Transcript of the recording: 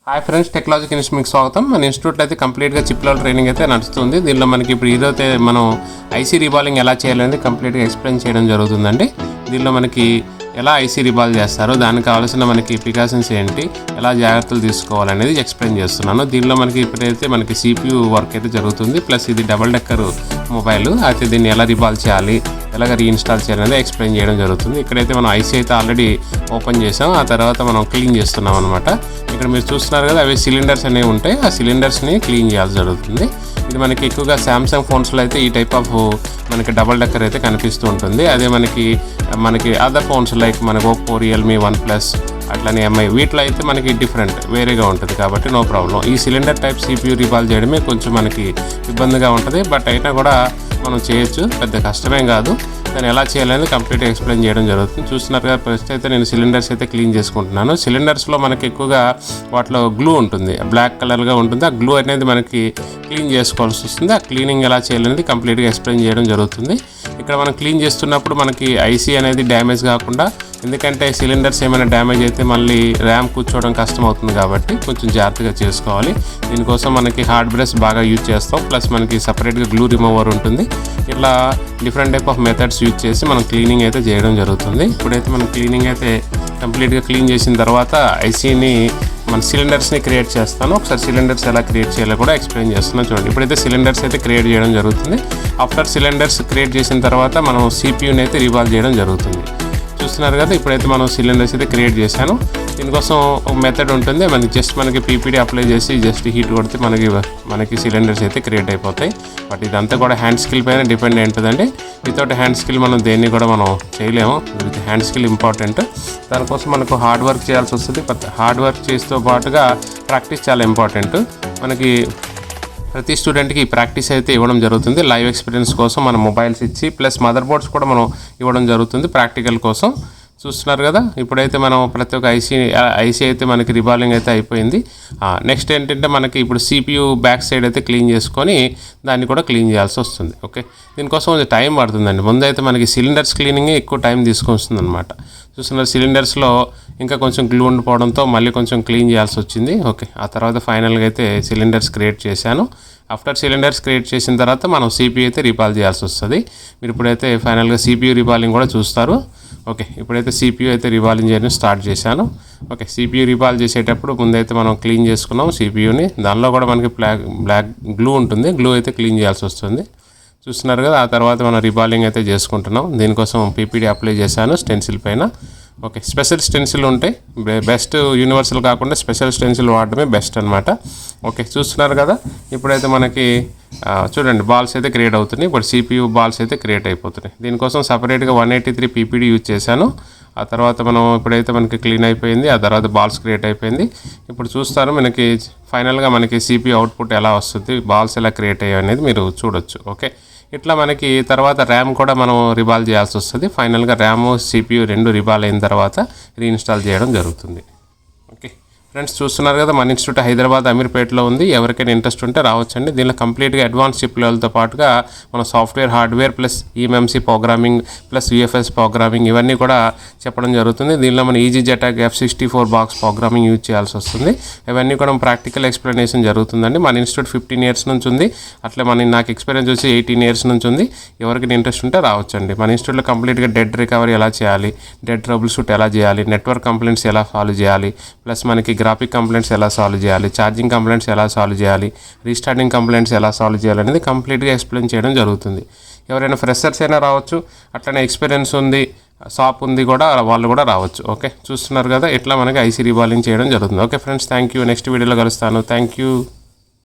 Hi friends, technology ఇన్స్టిట్యూట్కి స్వాగతం. మన ఇన్స్టిట్యూట్లో అయితే కంప్లీట్గా చిప్ లెవెల్ ట్రైనింగ్ అయితే నడుస్తుంది. దీనిలో మనకి ఇప్పుడు ఈరోజైతే మనం ఐసీ రీబాలింగ్ ఎలా చేయాలనేది కంప్లీట్గా ఎక్స్ప్లెయిన్ చేయడం జరుగుతుందండి. దీనిలో మనకి ఎలా ఐసీ రీబాల్ చేస్తారో దానికి కావాల్సిన మనకి ప్రికాషన్స్ ఏంటి, ఎలా జాగ్రత్తలు తీసుకోవాలనేది ఎక్స్ప్లెయిన్ చేస్తున్నాను. దీనిలో మనకి ఇప్పుడైతే మనకి CPU వర్క్ అయితే జరుగుతుంది. ప్లస్ ఇది డబుల్ డెక్కర్ మొబైల్ అయితే దీన్ని ఎలా రీబాల్ చేయాలి, ఎలాగ రీఇన్స్టాల్ చేయాలనేది ఎక్స్ప్లెయిన్ చేయడం జరుగుతుంది. ఇక్కడైతే మనం ఐసీ అయితే ఆల్రెడీ ఓపెన్ చేసాం, ఆ తర్వాత మనం క్లీన్ చేస్తున్నాం అనమాట. ఇక్కడ మీరు చూస్తున్నారు కదా, అవి సిలిండర్స్ అనేవి ఉంటాయి. ఆ సిలిండర్స్ని క్లీన్ చేయాల్సి జరుగుతుంది. ఇది మనకి ఎక్కువగా శాంసంగ్ ఫోన్స్లో అయితే ఈ టైప్ ఆఫ్ మనకి డబల్ డెక్కర్ అయితే కనిపిస్తూ ఉంటుంది. అదే మనకి అదర్ ఫోన్స్ లైక్ మనకి ఓప్పో, రియల్మీ, OnePlus అట్లనే MI వీటిలో అయితే మనకి డిఫరెంట్ వేరేగా ఉంటుంది. కాబట్టి నో ప్రాబ్లం. ఈ సిలిండర్ టైప్ CPU రీబాల్ చేయడమే కొంచెం మనకి ఇబ్బందిగా ఉంటుంది. బట్ అయినా కూడా మనం చేయొచ్చు, పెద్ద కష్టమేం కాదు. దాన్ని ఎలా చేయాలనేది కంప్లీట్గా ఎక్స్ప్లెయిన్ చేయడం జరుగుతుంది. చూస్తున్నారు కదా, ఫస్ట్ అయితే నేను సిలిండర్స్ అయితే క్లీన్ చేసుకుంటున్నాను. సిలిండర్స్లో మనకి ఎక్కువగా వాటిలో గ్లూ ఉంటుంది, బ్లాక్ కలర్గా ఉంటుంది. ఆ గ్లూ అనేది మనకి క్లీన్ చేసుకోవాల్సి వస్తుంది. ఆ క్లీనింగ్ ఎలా చేయాలనేది కంప్లీట్గా ఎక్స్ప్లెయిన్ చేయడం జరుగుతుంది. ఇక్కడ మనం క్లీన్ చేస్తున్నప్పుడు మనకి ఐసీ అనేది డ్యామేజ్ కాకుండా, ఎందుకంటే సిలిండర్స్ ఏమైనా డ్యామేజ్ అయితే మళ్ళీ ర్యామ్ కూర్చోవడం కష్టం అవుతుంది. కాబట్టి కొంచెం జాగ్రత్తగా చేసుకోవాలి. దీనికోసం మనకి హార్డ్ బ్రష్ బాగా యూజ్ చేస్తాం. ప్లస్ మనకి సపరేట్గా గ్లూ రిమూవర్ ఉంటుంది. ఇట్లా different type of methods use చేసి మనం క్లీనింగ్ అయితే చేయడం జరుగుతుంది. ఇప్పుడైతే మనం క్లీనింగ్ అయితే కంప్లీట్గా క్లీన్ చేసిన తర్వాత ఐసీని మన సిలిండర్స్ని క్రియేట్ చేస్తాను. ఒకసారి సిలిండర్స్ ఎలా క్రియేట్ చేయాలో కూడా ఎక్స్ప్లెయిన్ చేస్తున్నాను. చూడండి, ఇప్పుడైతే సిలిండర్స్ అయితే క్రియేట్ చేయడం జరుగుతుంది. ఆఫ్టర్ సిలిండర్స్ క్రియేట్ చేసిన తర్వాత మనం CPUని అయితే రీబాల్ చేయడం జరుగుతుంది. చూస్తున్నారు కదా, ఇప్పుడైతే మనం సిలిండర్స్ అయితే క్రియేట్ చేశాను. దీనికోసం ఒక మెథడ్ ఉంటుంది. మనకి PPD అప్లై చేసి జస్ట్ హీట్ కొడితే మనకి సిలిండర్స్ అయితే క్రియేట్ అయిపోతాయి. బట్ ఇదంతా కూడా హ్యాండ్ స్కిల్ పైన డిపెండ్ అయి ఉంటుందండి. వితౌట్ హ్యాండ్ స్కిల్ మనం దేన్ని కూడా మనం చేయలేము. With hand skill important. దానికోసం మనకు హార్డ్ వర్క్ చేయాల్సి వస్తుంది. హార్డ్ వర్క్ చేస్తూ పాటుగా ప్రాక్టీస్ చాలా ఇంపార్టెంట్. మనకి ప్రతి స్టూడెంట్కి ఈ ప్రాక్టీస్ అయితే ఇవ్వడం జరుగుతుంది. లైవ్ ఎక్స్పీరియన్స్ కోసం మన మొబైల్స్ ఇచ్చి ప్లస్ మదర్ బోర్డ్స్ కూడా మనం ఇవ్వడం జరుగుతుంది ప్రాక్టికల్ కోసం. చూస్తున్నారు కదా, ఇప్పుడైతే మనం ప్రతి ఒక్క ఐసీ అయితే మనకి రిబాలింగ్ అయితే అయిపోయింది. నెక్స్ట్ ఏంటంటే మనకి ఇప్పుడు CPU బ్యాక్ సైడ్ అయితే క్లీన్ చేసుకొని దాన్ని కూడా క్లీన్ చేయాల్సి వస్తుంది. ఓకే, దీనికోసం కొంచెం టైం పడుతుందండి. ముందైతే మనకి సిలిండర్స్ క్లీనింగే ఎక్కువ టైం తీసుకొస్తుంది అనమాట. చూస్తున్నారు, సిలిండర్స్లో ఇంకా కొంచెం గ్లూ ఉండిపోవడంతో మళ్ళీ కొంచెం క్లీన్ చేయాల్సి వచ్చింది. ఓకే, ఆ తర్వాత ఫైనల్గా అయితే సిలిండర్స్ క్రియేట్ చేశాను. ఆఫ్టర్ సిలిండర్స్ క్రియేట్ చేసిన తర్వాత మనం CPU అయితే రీబాల్ చేయాల్సి వస్తుంది. మీరు ఇప్పుడైతే ఫైనల్గా CPU రీబాలింగ్ కూడా చూస్తారు. ఓకే, ఇప్పుడైతే CPU అయితే రీబాలింగ్ చేయడం స్టార్ట్ చేశాను. ఓకే, CPU రీబాల్ చేసేటప్పుడు ముందైతే మనం క్లీన్ చేసుకున్నాం CPUని. దానిలో కూడా మనకి బ్లాక్ గ్లూ ఉంటుంది. గ్లూ అయితే క్లీన్ చేయాల్సి వస్తుంది. చూస్తున్నారు కదా, ఆ తర్వాత మనం రీబాలింగ్ అయితే చేసుకుంటున్నాం. దీనికోసం PPD అప్లై చేశాను స్టెన్సిల్ పైన. ఓకే, స్పెషల్ స్టెన్సిల్ ఉంటాయి. బెస్ట్ యూనివర్సల్ కాకుండా స్పెషల్ స్టెన్సిల్ వాడడమే బెస్ట్ అనమాట. ఓకే, చూస్తున్నారు కదా, ఇప్పుడైతే మనకి చూడండి బాల్స్ అయితే క్రియేట్ అవుతున్నాయి. ఇప్పుడు CPU బాల్స్ అయితే క్రియేట్ అయిపోతున్నాయి. దీనికోసం సపరేట్గా 183 PPD యూజ్ చేశాను. ఆ తర్వాత ఇప్పుడైతే మనకి క్లీన్ అయిపోయింది. ఆ తర్వాత బాల్స్ క్రియేట్ అయిపోయింది. ఇప్పుడు చూస్తారు మనకి ఫైనల్గా మనకి CPU అవుట్పుట్ ఎలా వస్తుంది, బాల్స్ ఎలా క్రియేట్ అయ్యాయి అనేది మీరు చూడొచ్చు. ఓకే, ఇట్లా మనకి తర్వాత ర్యామ్ కూడా మనం రిబాల్ చేయాల్సి వస్తుంది. ఫైనల్గా ర్యామ్ CPU రెండు రిబాల్ అయిన తర్వాత రీఇన్స్టాల్ చేయడం జరుగుతుంది. ఓకే ఫ్రెండ్స్, చూస్తున్నారు కదా, మన ఇన్స్టిట్యూట్ హైదరాబాద్ అమీర్పేటలో ఉంది. ఎవరికైనా ఇంట్రెస్ట్ ఉంటే రావచ్చండి. దీనిలో కంప్లీట్గా అడ్వాన్స్ చిప్ లెవెల్తో పాటుగా మన software, hardware plus EMMC programming plus UFS programming ఇవన్నీ కూడా చెప్పడం జరుగుతుంది. దీనిలో మన EasyJet F64 box programming use చేయాల్సి వస్తుంది. ఇవన్నీ కూడా ప్రాక్టికల్ ఎక్స్ప్లెనేషన్ జరుగుతుందండి. మన ఇన్స్టిట్యూట్ 15 ఇయర్స్ నుంచి ఉంది. అట్లే నాకు ఎక్స్పీరియన్స్ వచ్చి 18 ఇయర్స్ నుంచి ఉంది. ఎవరికైనా ఇంట్రెస్ట్ ఉంటే రావచ్చండి. మన ఇన్స్టిట్యూట్లో కంప్లీట్గా డెడ్ రికవరీ ఎలా చేయాలి, డెడ్ ట్రబుల్ షూట్ ఎలా చేయాలి, నెట్వర్క్ కంప్లైంట్స్ ఎలా సాల్వ్ చేయాలి, ప్లస్ మనకి గ్రాఫిక్ కంప్లైంట్స్ ఎలా సాల్వ్ చేయాలి, ఛార్జింగ్ కంప్లైంట్స్ ఎలా సాల్వ్ చేయాలి, రీస్టార్టింగ్ కంప్లైంట్స్ ఎలా సాల్వ్ చేయాలి అనేది కంప్లీట్గా ఎక్స్ప్లెయిన్ చేయడం జరుగుతుంది. ఎవరైనా ఫ్రెషర్స్ అయినా రావచ్చు, అట్లనే ఎక్స్పీరియన్స్ ఉంది, షాప్ ఉంది కూడా వాళ్ళు కూడా రావచ్చు. ఓకే, చూస్తున్నారు కదా, ఇట్లా మనకి ఐసీ రీబాలింగ్ చేయడం జరుగుతుంది. Okay friends, thank you. Next వీడియోలో కలుస్తాను. Thank you.